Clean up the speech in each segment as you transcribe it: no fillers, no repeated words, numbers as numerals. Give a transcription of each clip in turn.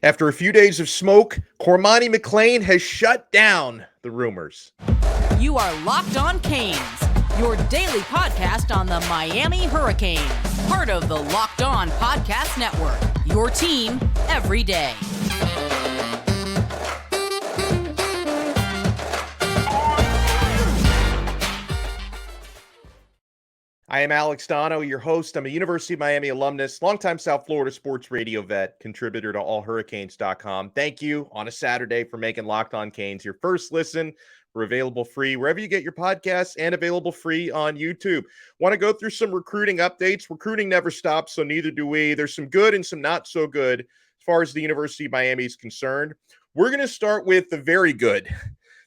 After a few days of smoke, Cormani McClain has shut down the rumors. You are Locked On Canes, your daily podcast on the Miami Hurricanes, part of the Locked On Podcast Network, your team every day. I am Alex Donno, your host. I'm a University of Miami alumnus, longtime South Florida sports radio vet, contributor to allhurricanes.com. Thank you on a Saturday for making Locked On Canes your first listen. We're available free wherever you get your podcasts and available free on YouTube. Want to go through some recruiting updates? Recruiting never stops, so neither do we. There's some good and some not so good as far as the University of Miami is concerned. We're going to start with the very good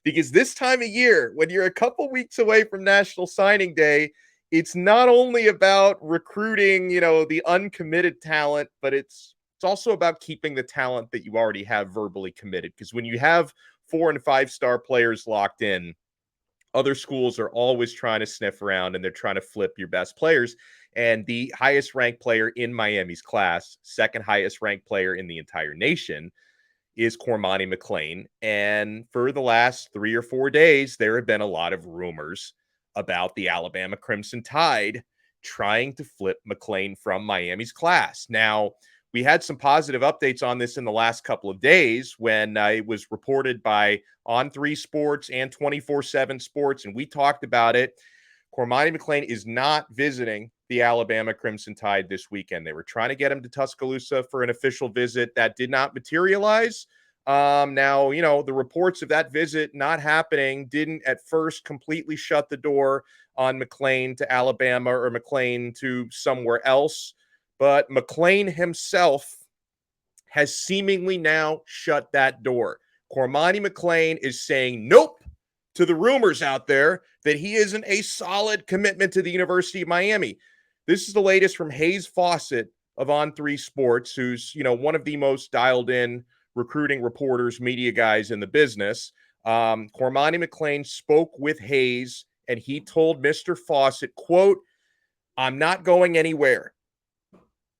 because this time of year, when you're a couple weeks away from National Signing Day, it's not only about recruiting, the uncommitted talent, but it's also about keeping the talent that you already have verbally committed. Because when you have 4- and 5-star players locked in, other schools are always trying to sniff around and they're trying to flip your best players. And the highest ranked player in Miami's class, second highest ranked player in the entire nation, is Cormani McClain. And for the last 3 or 4 days, there have been a lot of rumors about the Alabama Crimson Tide trying to flip McLean from Miami's class. Now, we had some positive updates on this in the last couple of days when it was reported by On3 Sports and 24/7 Sports, and we talked about it. Cormani McClain is not visiting the Alabama Crimson Tide this weekend. They were trying to get him to Tuscaloosa for an official visit. That did not materialize. Now, the reports of that visit not happening didn't at first completely shut the door on McLean to Alabama or McLean to somewhere else. But McLean himself has seemingly now shut that door. Cormani McClain is saying nope to the rumors out there that he isn't a solid commitment to the University of Miami. This is the latest from Hayes Fawcett of On3 Sports, who's, one of the most dialed in recruiting reporters, media guys in the business. Cormani McClain spoke with Hayes, and he told Mr. Fawcett, quote, "I'm not going anywhere."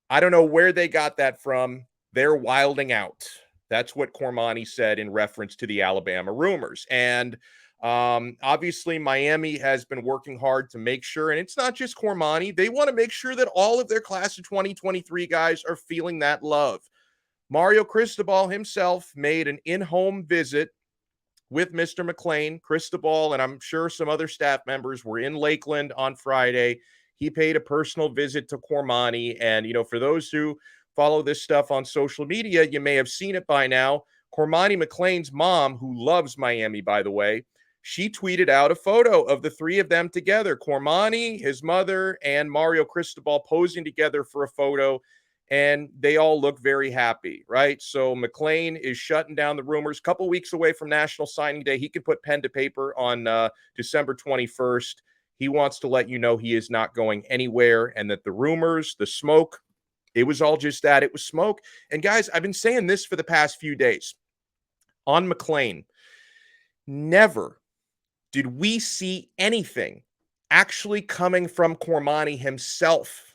I don't know where they got that from. They're wilding out. That's what Cormani said in reference to the Alabama rumors. And obviously, Miami has been working hard to make sure, and it's not just Cormani, they want to make sure that all of their class of 2023 guys are feeling that love. Mario Cristobal himself made an in-home visit with Mr. McLean. Cristobal, and I'm sure some other staff members, were in Lakeland on Friday. He paid a personal visit to Cormani. And, for those who follow this stuff on social media, you may have seen it by now. Cormani McClain's mom, who loves Miami, by the way, she tweeted out a photo of the three of them together. Cormani, his mother, and Mario Cristobal posing together for a photo. And they all look very happy, right? So McLean is shutting down the rumors. A couple weeks away from National Signing Day. He could put pen to paper on December 21st. He wants to let you know he is not going anywhere and that the rumors, the smoke, it was all just that. It was smoke. And guys, I've been saying this for the past few days. On McLean, never did we see anything actually coming from Cormani himself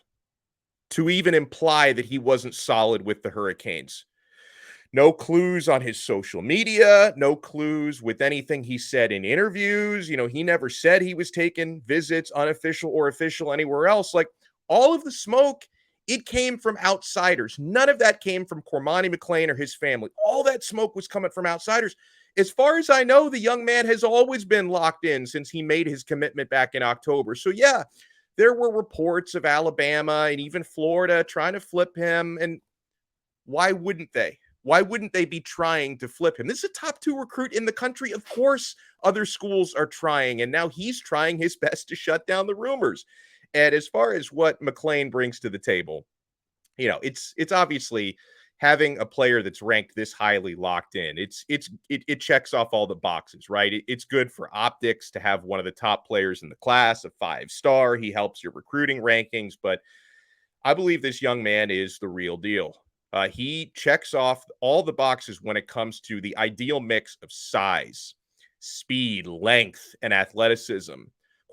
to even imply that he wasn't solid with the Hurricanes. No clues on his social media, no clues with anything he said in interviews. He never said he was taking visits, unofficial or official, anywhere else. Like, all of the smoke, it came from outsiders. None of that came from Cormani McClain or his family. All that smoke was coming from outsiders. As far as I know, the young man has always been locked in since he made his commitment back in October. So yeah, there were reports of Alabama and even Florida trying to flip him. And why wouldn't they? Why wouldn't they be trying to flip him? This is a top 2 recruit in the country. Of course, other schools are trying. And now he's trying his best to shut down the rumors. And as far as what McLean brings to the table, it's obviously having a player that's ranked this highly locked in. It checks off all the boxes, right? It's good for optics to have one of the top players in the class, a 5-star. He helps your recruiting rankings, but I believe this young man is the real deal. He checks off all the boxes when it comes to the ideal mix of size, speed, length, and athleticism.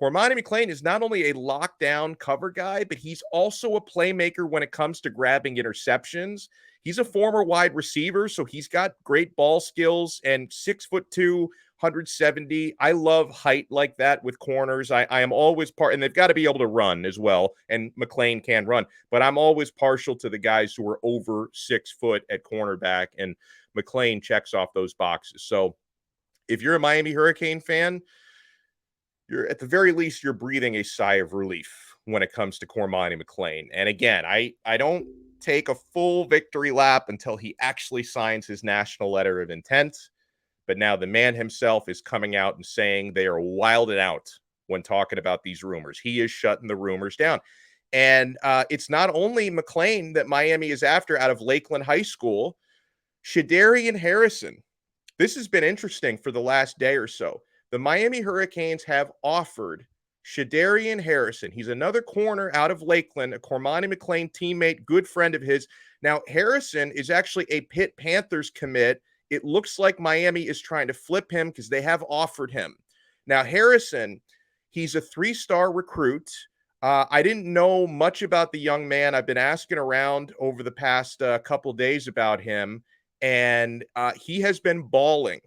Cormani McClain is not only a lockdown cover guy, but he's also a playmaker when it comes to grabbing interceptions. He's a former wide receiver, so he's got great ball skills and 6'2", 170. I love height like that with corners. I am always and they've got to be able to run as well, and McLean can run, but I'm always partial to the guys who are over 6 foot at cornerback, and McLean checks off those boxes. So if you're a Miami Hurricane fan, you're at the very least, you're breathing a sigh of relief when it comes to Cormani McClain. And again, I don't take a full victory lap until he actually signs his national letter of intent. But now the man himself is coming out and saying they are wilded out when talking about these rumors. He is shutting the rumors down. And it's not only McLean that Miami is after out of Lakeland High School. Shadarian Harrison. This has been interesting for the last day or so. The Miami Hurricanes have offered Shadarian Harrison. He's another corner out of Lakeland, a Cormani McClain teammate, good friend of his. Now, Harrison is actually a Pitt Panthers commit. It looks like Miami is trying to flip him because they have offered him. Now, Harrison, he's a 3-star recruit. I didn't know much about the young man. I've been asking around over the past couple days about him, and he has been balling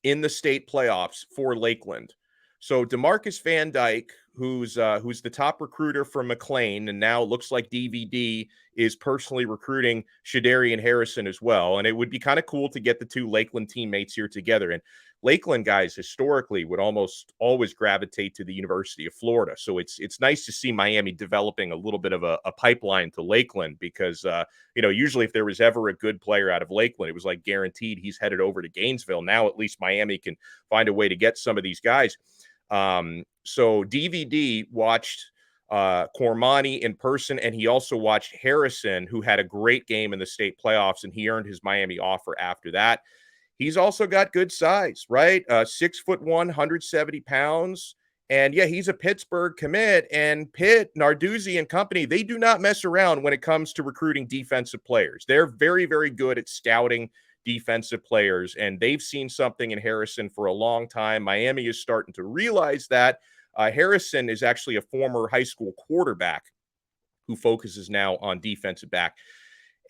in the state playoffs for Lakeland. So DeMarcus Van Dyke, who's the top recruiter for McLean, and now looks like DVD is personally recruiting Shadarian Harrison as well. And it would be kind of cool to get the two Lakeland teammates here together. And Lakeland guys historically would almost always gravitate to the University of Florida. So it's nice to see Miami developing a little bit of a pipeline to Lakeland because, usually if there was ever a good player out of Lakeland, it was like guaranteed he's headed over to Gainesville. Now at least Miami can find a way to get some of these guys. So DVD watched Cormani in person, and he also watched Harrison, who had a great game in the state playoffs, and he earned his Miami offer after that. He's also got good size, right? 6'1", 170 pounds. And yeah, he's a Pittsburgh commit, and Pitt, Narduzzi and company, they do not mess around when it comes to recruiting defensive players. They're very, very good at scouting defensive players, and they've seen something in Harrison for a long time. Miami is starting to realize that. Harrison is actually a former high school quarterback who focuses now on defensive back.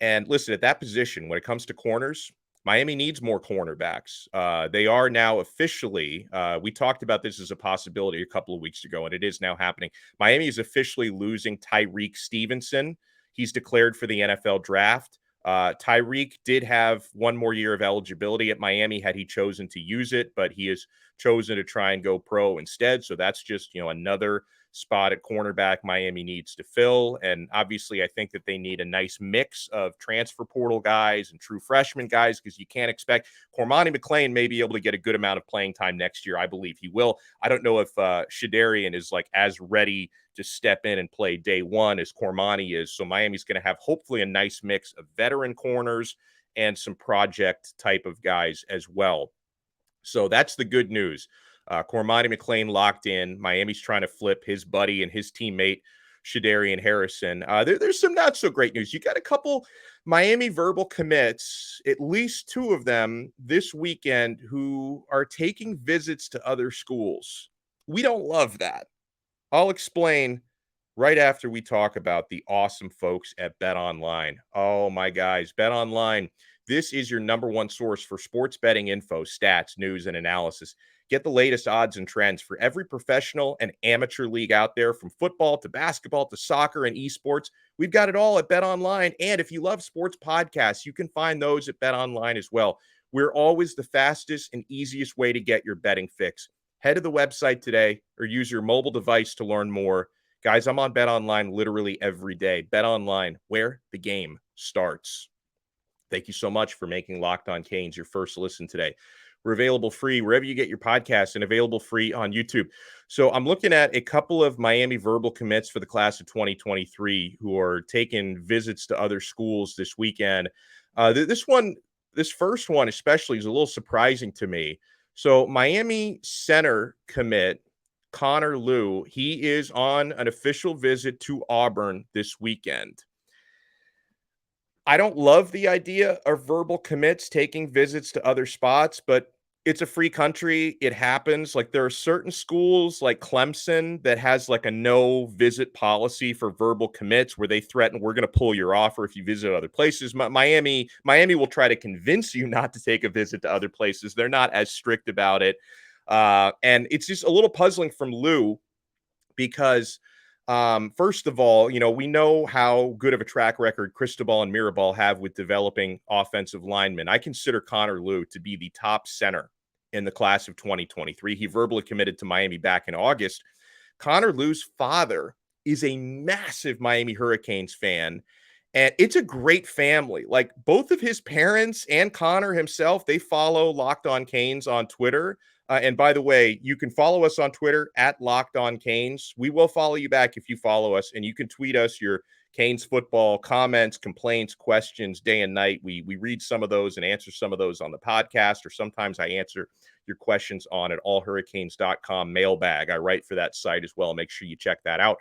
And listen, at that position, when it comes to corners, Miami needs more cornerbacks. They are now officially, we talked about this as a possibility a couple of weeks ago, and it is now happening. Miami is officially losing Tyreek Stevenson. He's declared for the NFL draft. Tyreek did have one more year of eligibility at Miami had he chosen to use it, but he has chosen to try and go pro instead. So that's just, another spot at cornerback Miami needs to fill. And obviously, I think that they need a nice mix of transfer portal guys and true freshman guys, because you can't expect Cormani McClain may be able to get a good amount of playing time next year. I believe he will. I don't know if Shadarian is like as ready to step in and play day one as Cormani is. So Miami's going to have hopefully a nice mix of veteran corners and some project type of guys as well. So that's the good news. Cormani McClain locked in. Miami's trying to flip his buddy and his teammate, Shadarian Harrison. There's some not so great news. You got a couple Miami verbal commits, at least 2 of them this weekend, who are taking visits to other schools. We don't love that. I'll explain right after we talk about the awesome folks at BetOnline. Oh, my guys, BetOnline. This is your number one source for sports betting info, stats, news, and analysis. Get the latest odds and trends for every professional and amateur league out there, from football to basketball to soccer and esports. We've got it all at BetOnline. And if you love sports podcasts, you can find those at BetOnline as well. We're always the fastest and easiest way to get your betting fix. Head to the website today or use your mobile device to learn more. Guys, I'm on BetOnline literally every day. BetOnline, where the game starts. Thank you so much for making Locked On Canes your first listen today. We're available free wherever you get your podcasts and available free on YouTube. So I'm looking at a couple of Miami verbal commits for the class of 2023 who are taking visits to other schools this weekend. This first one especially is a little surprising to me. So Miami center commit Connor Liu, he is on an official visit to Auburn this weekend. I don't love the idea of verbal commits taking visits to other spots, but it's a free country. It happens. Like, there are certain schools like Clemson that has like a no visit policy for verbal commits where they threaten, we're going to pull your offer if you visit other places. Miami will try to convince you not to take a visit to other places. They're not as strict about it. And it's just a little puzzling from Lou because first of all, we know how good of a track record Cristobal and Mirabal have with developing offensive linemen. I consider Connor Lew to be the top center in the class of 2023. He verbally committed to Miami back in August. Connor Lew's father is a massive Miami Hurricanes fan, and it's a great family. Like, both of his parents and Connor himself, they follow Locked On Canes on Twitter. And by the way, you can follow us on Twitter at Locked On Canes. We will follow you back if you follow us, and you can tweet us your Canes football comments, complaints, questions day and night. We read some of those and answer some of those on the podcast, or sometimes I answer your questions on at allhurricanes.com mailbag. I write for that site as well. Make sure you check that out.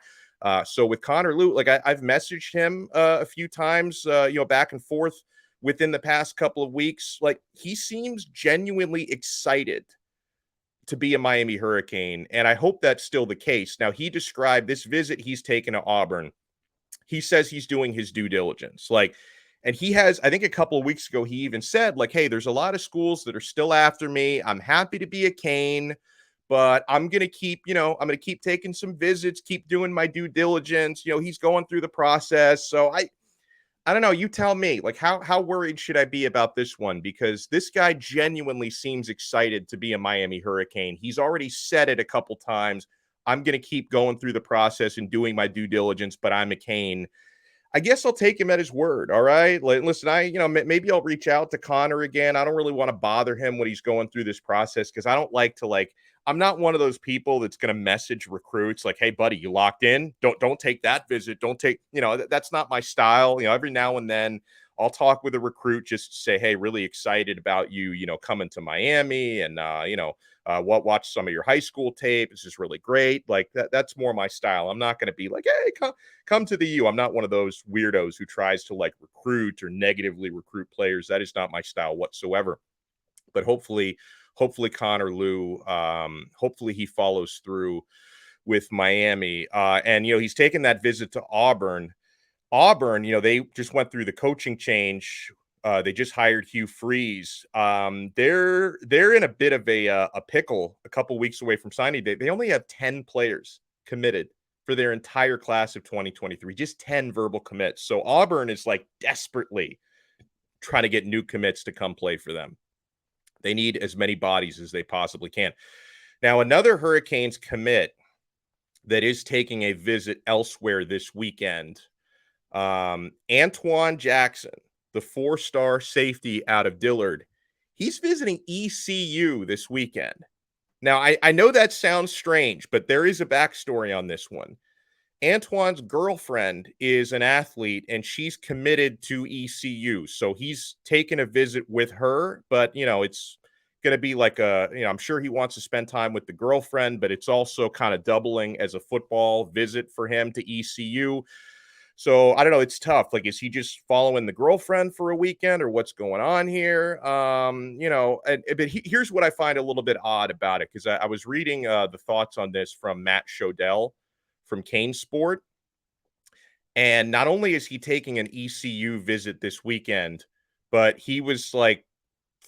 So with Connor Lew, like I've messaged him a few times, back and forth within the past couple of weeks. Like, he seems genuinely excited to be a Miami Hurricane, and I hope that's still the case. Now, he described this visit he's taken to Auburn. He says he's doing his due diligence. And he has, I think a couple of weeks ago, he even said, like, hey, there's a lot of schools that are still after me. I'm happy to be a Cane, but I'm going to keep taking some visits, keep doing my due diligence. He's going through the process. So I don't know. You tell me, like, how worried should I be about this one? Because this guy genuinely seems excited to be a Miami Hurricane. He's already said it a couple times. I'm going to keep going through the process and doing my due diligence, but I'm a Cane. I guess I'll take him at his word. All right. Listen, maybe I'll reach out to Connor again. I don't really want to bother him when he's going through this process, because I don't like to, I'm not one of those people that's going to message recruits like, hey, buddy, you locked in? Don't take that visit. Don't take, that's not my style. Every now and then I'll talk with a recruit just to say, hey, really excited about you, coming to Miami, and, watch some of your high school tape. It's just really great. Like, that's more my style. I'm not going to be like, hey, come to the U. I'm not one of those weirdos who tries to recruit or negatively recruit players. That is not my style whatsoever. But hopefully Connor Lew, hopefully he follows through with Miami. And, he's taken that visit to Auburn. They just went through the coaching change. They just hired Hugh Freeze. They're in a bit of a pickle a couple weeks away from signing day. They only have 10 players committed for their entire class of 2023, just 10 verbal commits. So Auburn is desperately trying to get new commits to come play for them. They need as many bodies as they possibly can. Now, another Hurricanes commit that is taking a visit elsewhere this weekend, Antoine Jackson, the 4-star safety out of Dillard, he's visiting ECU this weekend. Now, I know that sounds strange, but there is a backstory on this one. Antoine's girlfriend is an athlete, and she's committed to ECU. So he's taken a visit with her, but, it's going to be I'm sure he wants to spend time with the girlfriend, but it's also kind of doubling as a football visit for him to ECU. So I don't know. It's tough. Is he just following the girlfriend for a weekend, or what's going on here? But here's what I find a little bit odd about it, because I was reading the thoughts on this from Matt Shodell from Cane Sport. And not only is he taking an ECU visit this weekend, but he was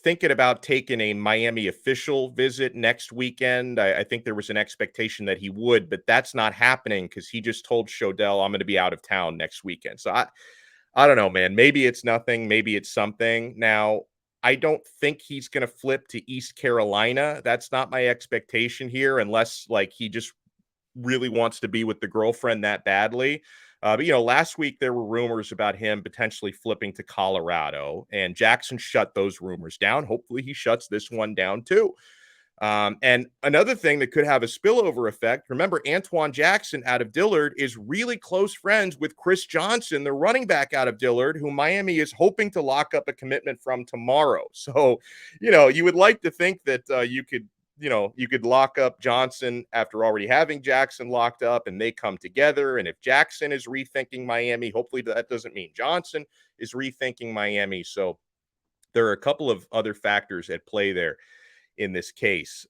thinking about taking a Miami official visit next weekend. I think there was an expectation that he would, but that's not happening because he just told Shodell, I'm going to be out of town next weekend. So I don't know, man. Maybe it's nothing. Maybe it's something. Now, I don't think he's going to flip to East Carolina. That's not my expectation here, unless he just really wants to be with the girlfriend that badly. But last week there were rumors about him potentially flipping to Colorado, and Jackson shut those rumors down. Hopefully he shuts this one down too. And another thing that could have a spillover effect, remember, Antoine Jackson out of Dillard is really close friends with Chris Johnson, the running back out of Dillard, who Miami is hoping to lock up a commitment from tomorrow. So, you would like to think that you could lock up Johnson after already having Jackson locked up, and they come together. And if Jackson is rethinking Miami, hopefully that doesn't mean Johnson is rethinking Miami. So there are a couple of other factors at play there. in this case.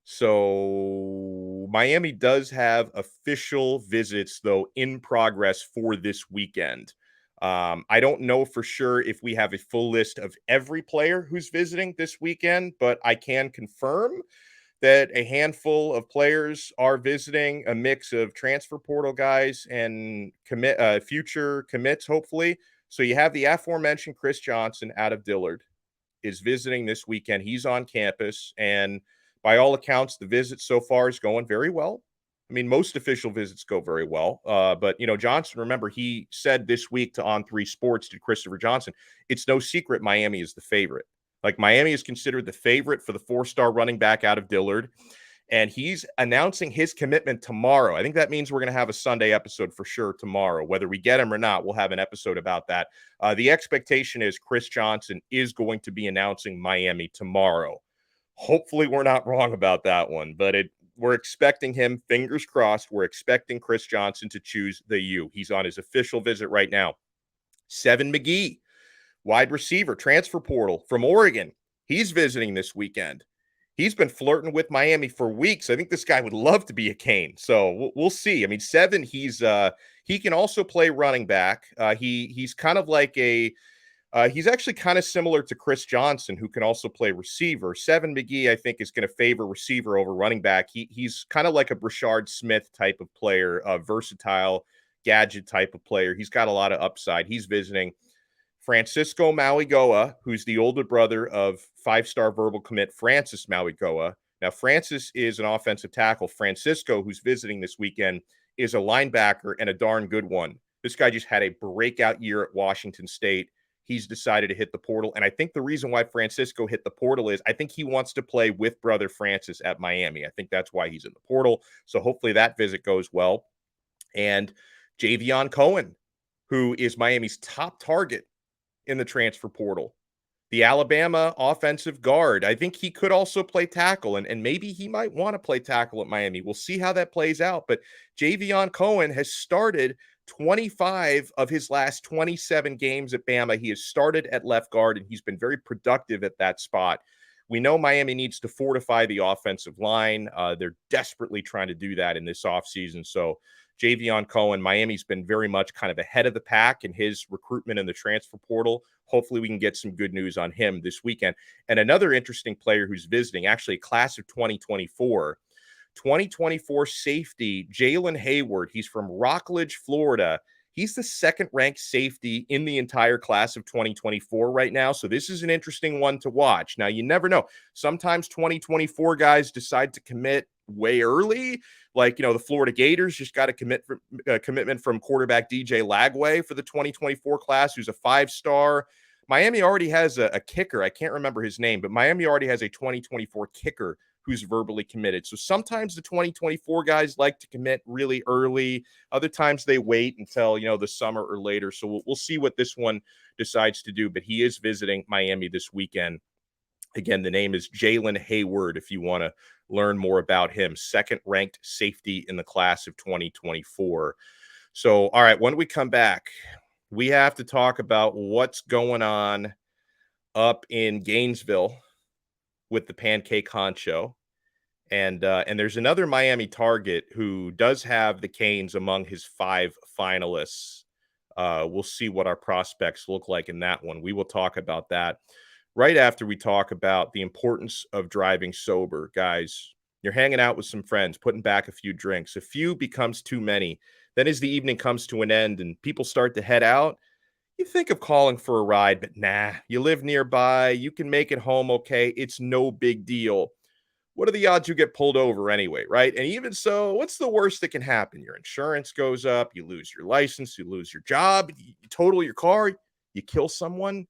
So Miami does have official visits, though, in progress for this weekend. I don't know for sure if we have a full list of every player who's visiting this weekend, but I can confirm that a handful of players are visiting, a mix of transfer portal guys and future commits, hopefully. So you have the aforementioned Chris Johnson out of Dillard is visiting this weekend. He's on campus, and by all accounts, the visit so far is going very well. I mean, most official visits go very well. But, Johnson, remember, he said this week to On3 Sports, to Christopher Johnson, it's no secret Miami is the favorite. Like, Miami is considered the favorite for the 4-star running back out of Dillard, and he's announcing his commitment tomorrow. I think that means we're going to have a Sunday episode for sure tomorrow. Whether we get him or not, we'll have an episode about that. The expectation is Chris Johnson is going to be announcing Miami tomorrow. Hopefully we're not wrong about that one, but we're expecting him, fingers crossed, we're expecting Chris Johnson to choose the U. He's on his official visit right now. McGee, wide receiver, transfer portal from Oregon. He's visiting this weekend. He's been flirting with Miami for weeks. I think this guy would love to be a Cane. So we'll see. I mean, 7, he can also play running back. He's kind of like he's actually kind of similar to Chris Johnson, who can also play receiver. McGee, I think, is going to favor receiver over running back. He's kind of like a Brashard Smith type of player, a versatile gadget type of player. He's got a lot of upside. He's visiting. Francisco Mauigoa, who's the older brother of 5-star verbal commit Francis Mauigoa. Now, Francis is an offensive tackle. Francisco, who's visiting this weekend, is a linebacker and a darn good one. This guy just had a breakout year at Washington State. He's decided to hit the portal. And I think the reason why Francisco hit the portal is I think he wants to play with brother Francis at Miami. I think that's why he's in the portal. So hopefully that visit goes well. And Javion Cohen, who is Miami's top target in the transfer portal, the Alabama offensive guard. I think he could also play tackle, and maybe he might want to play tackle at Miami. We'll see how that plays out. But Javion Cohen has started 25 of his last 27 games at Bama. He has started at left guard, and he's been very productive at that spot. We know Miami needs to fortify the offensive line. They're desperately trying to do that in this offseason. So Javion Cohen, Miami's been very much kind of ahead of the pack in his recruitment in the transfer portal. Hopefully we can get some good news on him this weekend. And another interesting player who's visiting, actually class of 2024 safety, Jalen Hayward. He's from Rockledge, Florida. He's the second-ranked safety in the entire class of 2024 right now. So this is an interesting one to watch. Now, you never know. Sometimes 2024 guys decide to commit way early. Like, the Florida Gators just got a commitment from quarterback DJ Lagway for the 2024 class, who's a 5-star. Miami already has a kicker. I can't remember his name, but Miami already has a 2024 kicker who's verbally committed. So sometimes the 2024 guys like to commit really early. Other times they wait until, the summer or later. So we'll see what this one decides to do. But he is visiting Miami this weekend. Again, the name is Jalen Hayward, if you want to learn more about him. Second-ranked safety in the class of 2024. So, all right, when we come back, we have to talk about what's going on up in Gainesville with the Pancake Honcho. And there's another Miami target who does have the Canes among his 5 finalists. We'll see what our prospects look like in that one. We will talk about that right after we talk about the importance of driving sober. Guys, you're hanging out with some friends, putting back a few drinks. A few becomes too many. Then as the evening comes to an end and people start to head out, you think of calling for a ride, but nah, you live nearby. You can make it home okay. It's no big deal. What are the odds you get pulled over anyway, right? And even so, what's the worst that can happen? Your insurance goes up, you lose your license, you lose your job, you total your car, you kill someone.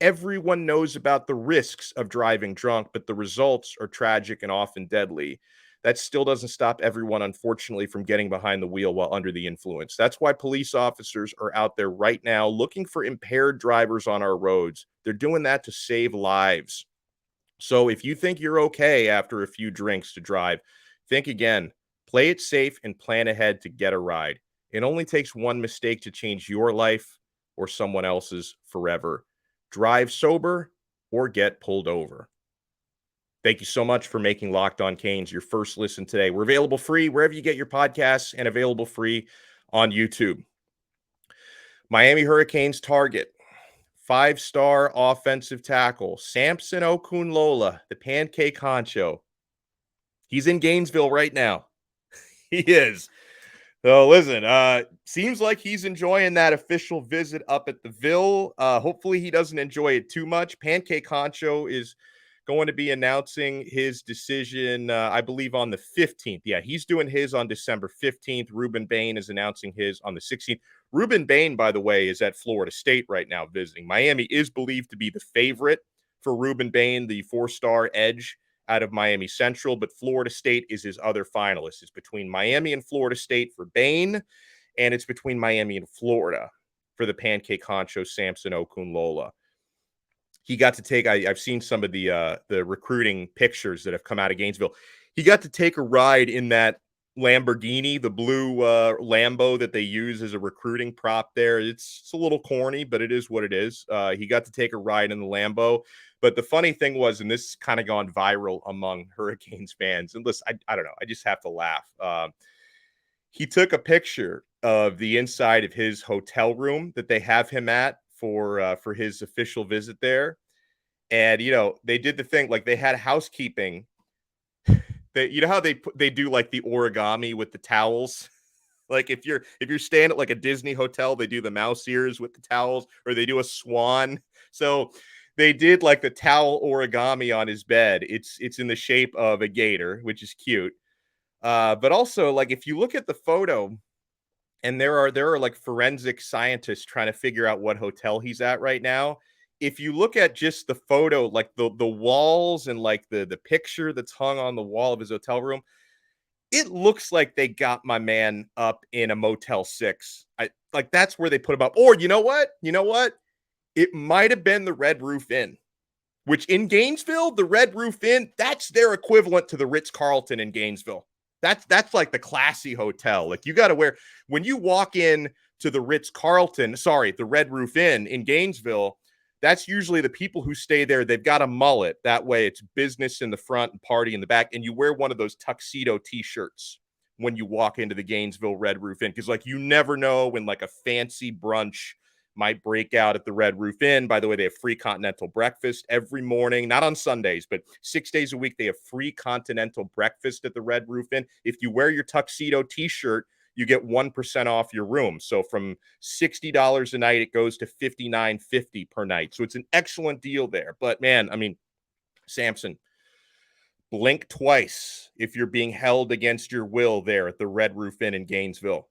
Everyone knows about the risks of driving drunk, but the results are tragic and often deadly. That still doesn't stop everyone, unfortunately, from getting behind the wheel while under the influence. That's why police officers are out there right now looking for impaired drivers on our roads. They're doing that to save lives. So if you think you're okay after a few drinks to drive, think again. Play it safe and plan ahead to get a ride. It only takes one mistake to change your life or someone else's forever. Drive sober or get pulled over. Thank you so much for making Locked On Canes your first listen today. We're available free wherever you get your podcasts and available free on YouTube. Miami Hurricanes target, 5-star offensive tackle, Samson Okunlola, the pancake honcho. He's in Gainesville right now. He is. So listen, seems like he's enjoying that official visit up at the Ville. Hopefully he doesn't enjoy it too much. Pancake Honcho is going to be announcing his decision, I believe, on the 15th. Yeah, he's doing his on December 15th. Ruben Bain is announcing his on the 16th. Ruben Bain, by the way, is at Florida State right now visiting. Miami is believed to be the favorite for Ruben Bain, the 4-star edge out of Miami Central, but Florida State is his other finalist. It's between Miami and Florida State for Bain, and it's between Miami and Florida for the pancake honcho Samson Okunlola. He got to take, I've seen some of the recruiting pictures that have come out of Gainesville. He got to take a ride in that Lamborghini, the blue Lambo that they use as a recruiting prop there. It's a little corny, but it is what it is. He got to take a ride in the Lambo. But the funny thing was, and this kind of gone viral among Hurricanes fans, and listen, I don't know, I just have to laugh. He took a picture of the inside of his hotel room that they have him at for his official visit there. And, you know, they did the thing, like they had housekeeping. You know how they do like the origami with the towels? Like if you're staying at like a Disney hotel, they do the mouse ears with the towels, or they do a swan. So they did like the towel origami on his bed. It's in the shape of a gator, which is cute. But also, like, if you look at the photo, and there are like forensic scientists trying to figure out what hotel he's at right now. If you look at just the photo, like the walls and like the picture that's hung on the wall of his hotel room, it looks like they got my man up in a Motel 6. Like that's where they put him up. Or you know what? It might have been the Red Roof Inn, which in Gainesville, the Red Roof Inn, that's their equivalent to the Ritz-Carlton in Gainesville. That's like the classy hotel. Like you got to wear, when you walk in to the the Red Roof Inn in Gainesville, that's usually the people who stay there. They've got a mullet. That way it's business in the front and party in the back. And you wear one of those tuxedo t-shirts when you walk into the Gainesville Red Roof Inn. Because like you never know when like a fancy brunch might break out at the Red Roof Inn. By the way, they have free continental breakfast every morning, not on Sundays, but 6 days a week. They have free continental breakfast at the Red Roof Inn. If you wear your tuxedo t-shirt, you get 1% off your room. So from $60 a night, it goes to $59.50 per night. So it's an excellent deal there. But man, I mean, Samson, blink twice if you're being held against your will there at the Red Roof Inn in Gainesville.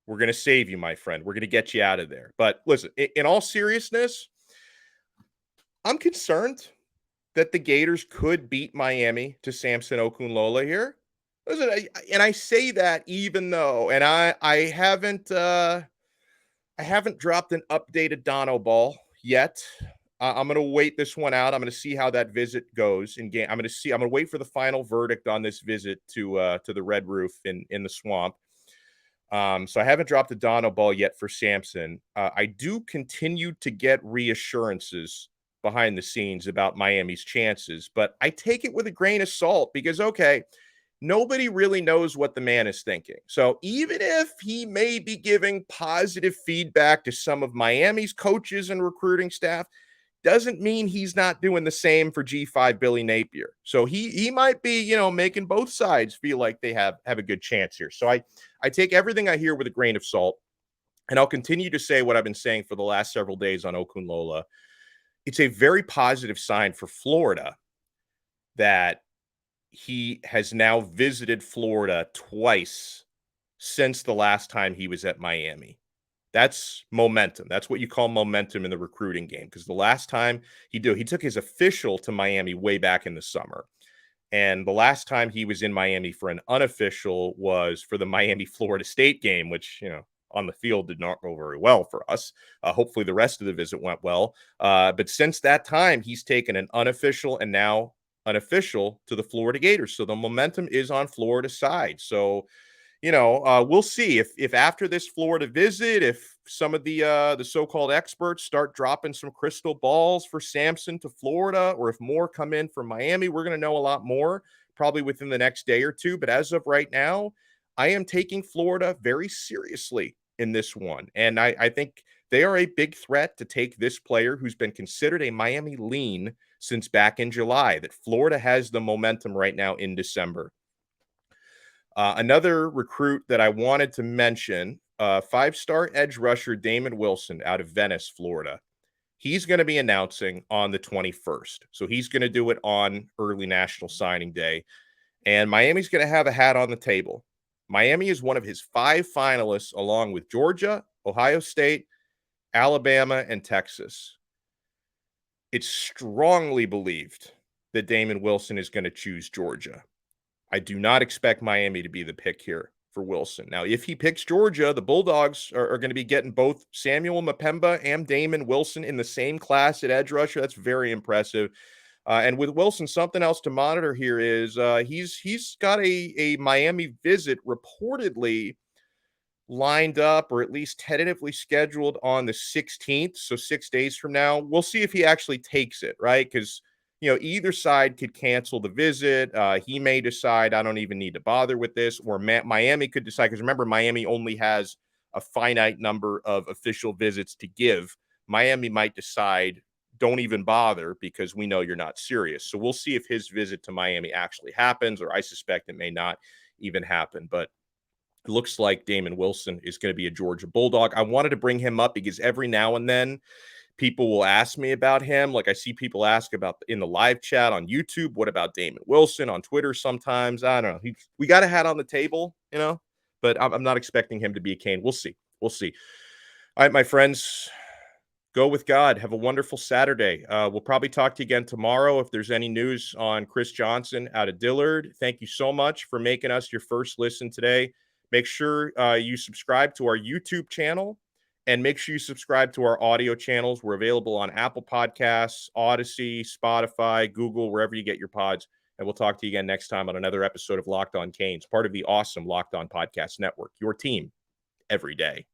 We're going to save you, my friend. We're going to get you out of there. But listen, in all seriousness, I'm concerned that the Gators could beat Miami to Samson Okunlola here. Listen, and I say that even though, and I haven't dropped an updated Donno ball yet. I'm going to wait this one out. I'm going to see how that visit goes in game. I'm going to wait for the final verdict on this visit to the Red Roof in the swamp. So I haven't dropped the Donno ball yet for Samson. I do continue to get reassurances behind the scenes about Miami's chances, but I take it with a grain of salt because, okay, nobody really knows what the man is thinking. So even if he may be giving positive feedback to some of Miami's coaches and recruiting staff, doesn't mean he's not doing the same for G5 Billy Napier. So he might be, making both sides feel like they have a good chance here. So I take everything I hear with a grain of salt, and I'll continue to say what I've been saying for the last several days on Okunlola. It's a very positive sign for Florida that he has now visited Florida twice since the last time he was at Miami. That's momentum. That's what you call momentum in the recruiting game. Because the last time he took his official to Miami way back in the summer. And the last time he was in Miami for an unofficial was for the Miami-Florida State game, which, on the field did not go very well for us. Hopefully the rest of the visit went well. But since that time, he's taken an unofficial and now unofficial to the Florida Gators. So the momentum is on Florida's side. So we'll see if after this Florida visit, if some of the so-called experts start dropping some crystal balls for Samson to Florida, or if more come in from Miami, we're going to know a lot more probably within the next day or two. But as of right now, I am taking Florida very seriously in this one. And I think they are a big threat to take this player who's been considered a Miami lean since back in July, that Florida has the momentum right now in December. Another recruit that I wanted to mention, five-star edge rusher Damon Wilson out of Venice, Florida. He's going to be announcing on the 21st. So he's going to do it on early National Signing Day. And Miami's going to have a hat on the table. Miami is one of his 5 finalists, along with Georgia, Ohio State, Alabama, and Texas. It's strongly believed that Damon Wilson is going to choose Georgia. I do not expect Miami to be the pick here for Wilson. Now, if he picks Georgia, the Bulldogs are going to be getting both Samuel Mpemba and Damon Wilson in the same class at edge rusher. That's very impressive. And with Wilson, something else to monitor here is he's got a Miami visit reportedly lined up, or at least tentatively scheduled on the 16th. So 6 days from now, we'll see if he actually takes it, right? Because either side could cancel the visit. He may decide, I don't even need to bother with this, or Miami could decide, because remember, Miami only has a finite number of official visits to give. Miami might decide, don't even bother, because we know you're not serious. So we'll see if his visit to Miami actually happens, or I suspect it may not even happen. But it looks like Damon Wilson is going to be a Georgia Bulldog. I wanted to bring him up because every now and then people will ask me about him. Like I see people ask about in the live chat on YouTube, what about Damon Wilson, on Twitter sometimes. I don't know. We got a hat on the table, but I'm not expecting him to be a Cane. We'll see. We'll see. All right, my friends, go with God. Have a wonderful Saturday. We'll probably talk to you again tomorrow if there's any news on Chris Johnson out of Dillard. Thank you so much for making us your first listen today. Make sure you subscribe to our YouTube channel. And make sure you subscribe to our audio channels. We're available on Apple Podcasts, Odyssey, Spotify, Google, wherever you get your pods. And we'll talk to you again next time on another episode of Locked On Canes, part of the awesome Locked On Podcast Network, your team every day.